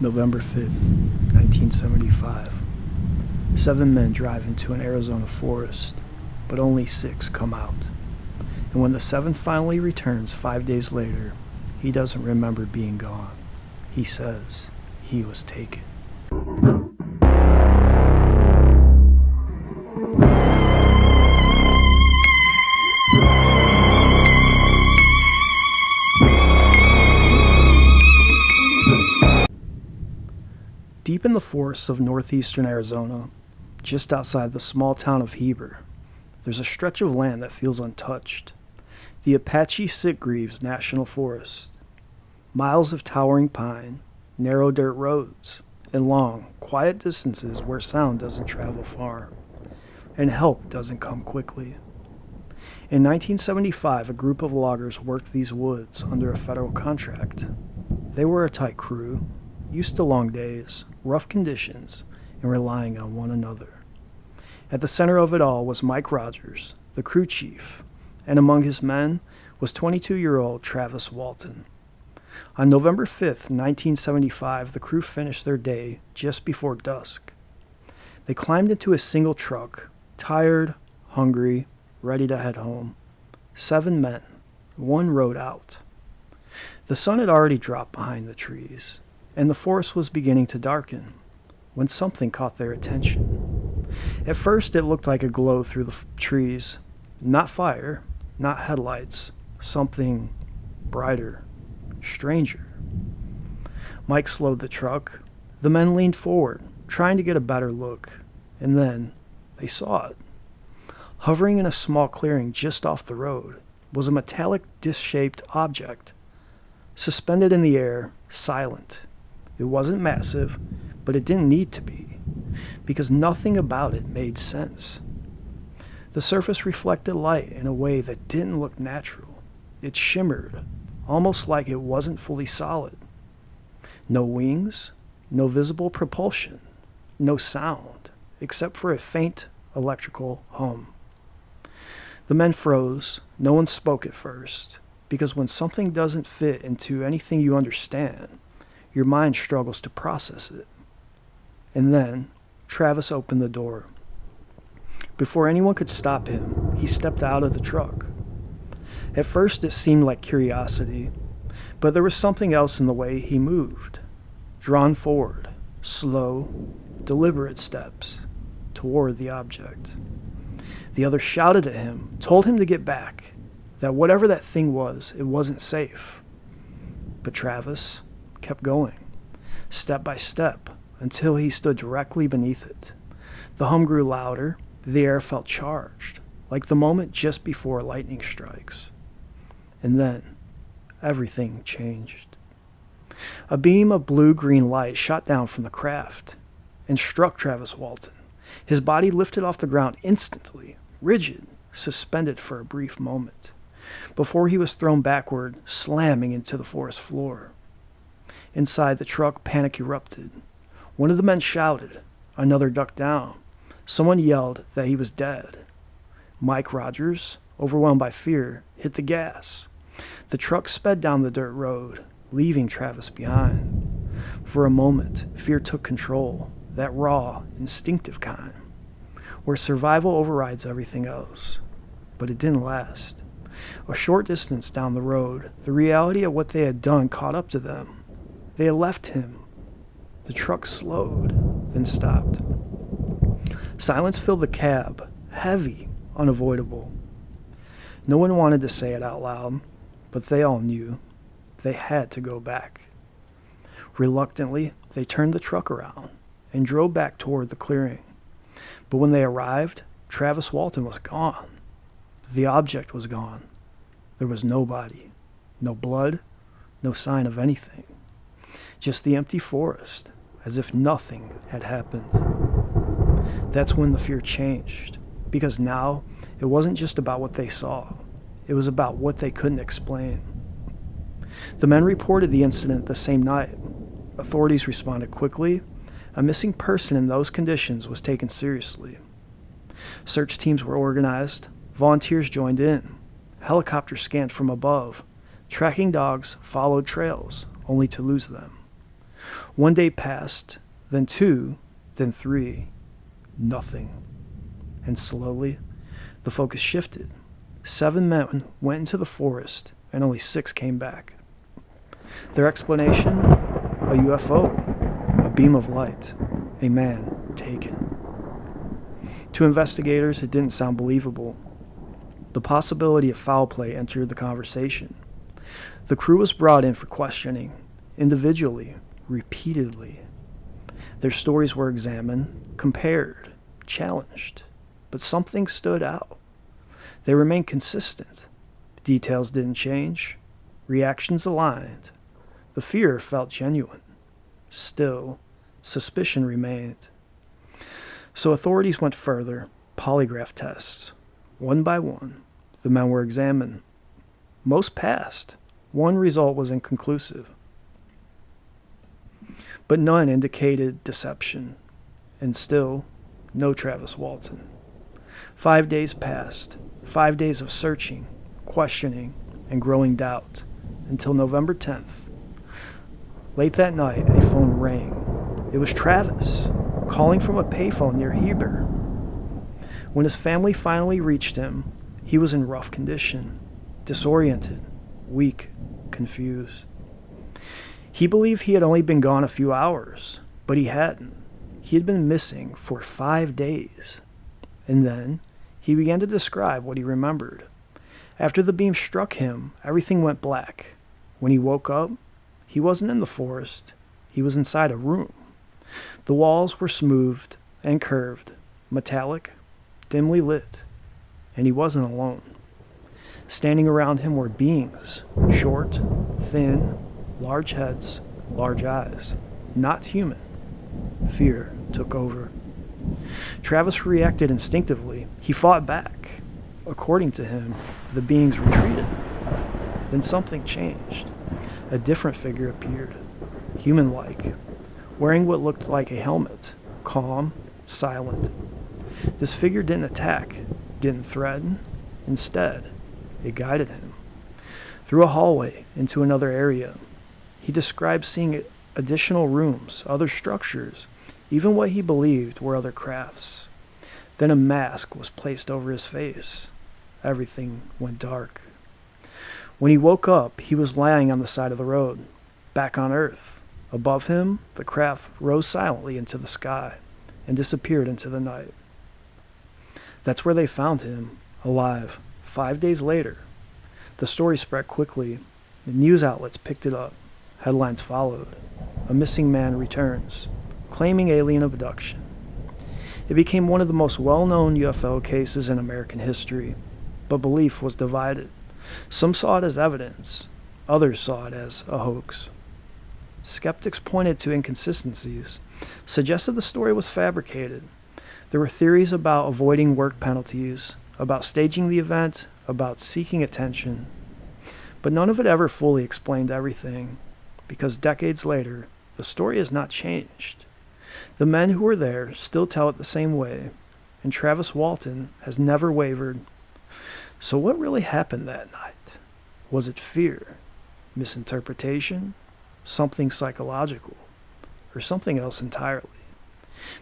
November 5th, 1975. 7 men drive into an Arizona forest, but only 6 come out. And when the 7th finally returns 5 days later, he doesn't remember being gone. He says he was taken. Deep in the forests of northeastern Arizona, just outside the small town of Heber, there's a stretch of land that feels untouched. The Apache Sitgreaves National Forest. Miles of towering pine, narrow dirt roads, and long, quiet distances where sound doesn't travel far, and help doesn't come quickly. In 1975, a group of loggers worked these woods under a federal contract. They were a tight crew, used to long days, rough conditions, and relying on one another. At the center of it all was Mike Rogers, the crew chief, and among his men was 22-year-old Travis Walton. On November 5th, 1975, the crew finished their day just before dusk. They climbed into a single truck, tired, hungry, ready to head home. 7 men, 1 rode out. The sun had already dropped behind the trees, and the forest was beginning to darken, when something caught their attention. At first, it looked like a glow through the trees. Not fire, not headlights, something brighter, stranger. Mike slowed the truck. The men leaned forward, trying to get a better look, and then they saw it. Hovering in a small clearing just off the road was a metallic disc-shaped object, suspended in the air, silent. It wasn't massive, but it didn't need to be, because nothing about it made sense. The surface reflected light in a way that didn't look natural. It shimmered, almost like it wasn't fully solid. No wings, no visible propulsion, no sound, except for a faint electrical hum. The men froze. No one spoke at first, because when something doesn't fit into anything you understand, your mind struggles to process it. And then, Travis opened the door. Before anyone could stop him, he stepped out of the truck. At first, it seemed like curiosity, but there was something else in the way he moved. Drawn forward, slow, deliberate steps toward the object. The others shouted at him, told him to get back, that whatever that thing was, it wasn't safe. But Travis kept going, step by step, until he stood directly beneath it. The hum grew louder. The air felt charged, like the moment just before lightning strikes. And then, everything changed. A beam of blue-green light shot down from the craft and struck Travis Walton. His body lifted off the ground instantly, rigid, suspended for a brief moment, before he was thrown backward, slamming into the forest floor. Inside the truck, panic erupted. One of the men shouted. Another ducked down. Someone yelled that he was dead. Mike Rogers, overwhelmed by fear, hit the gas. The truck sped down the dirt road, leaving Travis behind. For a moment, fear took control, that raw, instinctive kind, where survival overrides everything else. But it didn't last. A short distance down the road, the reality of what they had done caught up to them. They had left him. The truck slowed, then stopped. Silence filled the cab, heavy, unavoidable. No one wanted to say it out loud, but they all knew. They had to go back. Reluctantly, they turned the truck around and drove back toward the clearing. But when they arrived, Travis Walton was gone. The object was gone. There was no body, no blood, no sign of anything. Just the empty forest, as if nothing had happened. That's when the fear changed, because now it wasn't just about what they saw. It was about what they couldn't explain. The men reported the incident the same night. Authorities responded quickly. A missing person in those conditions was taken seriously. Search teams were organized. Volunteers joined in. Helicopters scanned from above. Tracking dogs followed trails, only to lose them. One day passed, then two, then three. Nothing. And slowly, the focus shifted. 7 men went into the forest, and only 6 came back. Their explanation? A UFO, a beam of light, a man taken. To investigators, it didn't sound believable. The possibility of foul play entered the conversation. The crew was brought in for questioning, individually, repeatedly. Their stories were examined, compared, challenged, but something stood out. They remained consistent. Details didn't change. Reactions aligned. The fear felt genuine. Still, suspicion remained. So authorities went further. Polygraph tests. One by one, the men were examined. Most passed. One result was inconclusive. But none indicated deception. And still, no Travis Walton. 5 days passed. 5 days of searching, questioning, and growing doubt, until November 10th. Late that night, a phone rang. It was Travis, calling from a payphone near Heber. When his family finally reached him, he was in rough condition, disoriented, weak, confused. He believed he had only been gone a few hours, but he hadn't. He had been missing for 5 days. And then, he began to describe what he remembered. After the beam struck him, everything went black. When he woke up, he wasn't in the forest. He was inside a room. The walls were smoothed and curved, metallic, dimly lit, and he wasn't alone. Standing around him were beings, short, thin, large heads, large eyes, not human. Fear took over. Travis reacted instinctively. He fought back. According to him, the beings retreated. Then something changed. A different figure appeared, human-like, wearing what looked like a helmet, calm, silent. This figure didn't attack, didn't threaten. Instead, it guided him through a hallway into another area. He described seeing additional rooms, other structures, even what he believed were other crafts. Then a mask was placed over his face. Everything went dark. When he woke up, he was lying on the side of the road, back on Earth. Above him, the craft rose silently into the sky and disappeared into the night. That's where they found him, alive, 5 days later. The story spread quickly. The news outlets picked it up. Headlines followed. A missing man returns, claiming alien abduction. It became one of the most well-known UFO cases in American history, but belief was divided. Some saw it as evidence. Others saw it as a hoax. Skeptics pointed to inconsistencies, suggested the story was fabricated. There were theories about avoiding work penalties, about staging the event, about seeking attention. But none of it ever fully explained everything, because decades later, the story has not changed. The men who were there still tell it the same way, and Travis Walton has never wavered. So what really happened that night? Was it fear, misinterpretation, something psychological, or something else entirely?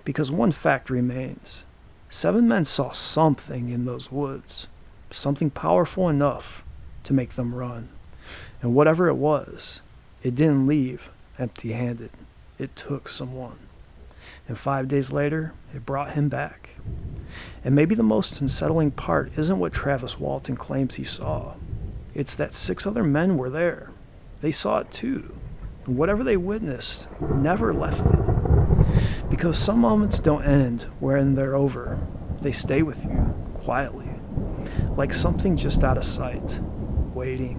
Because one fact remains. 7 men saw something in those woods, something powerful enough to make them run. And whatever it was, it didn't leave empty-handed. It took someone. And 5 days later, it brought him back. And maybe the most unsettling part isn't what Travis Walton claims he saw. It's that 6 other men were there. They saw it too. And whatever they witnessed never left them. Because some moments don't end when they're over. They stay with you, quietly. Like something just out of sight, waiting.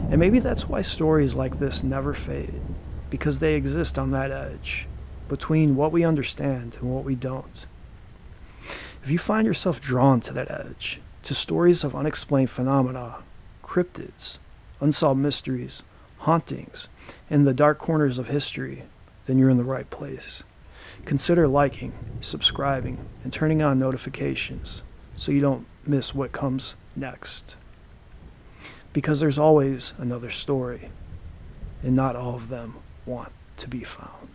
And maybe that's why stories like this never fade. Because they exist on that edge, between what we understand and what we don't. If you find yourself drawn to that edge, to stories of unexplained phenomena, cryptids, unsolved mysteries, hauntings, and the dark corners of history, then you're in the right place. Consider liking, subscribing, and turning on notifications so you don't miss what comes next. Because there's always another story, and not all of them want to be found.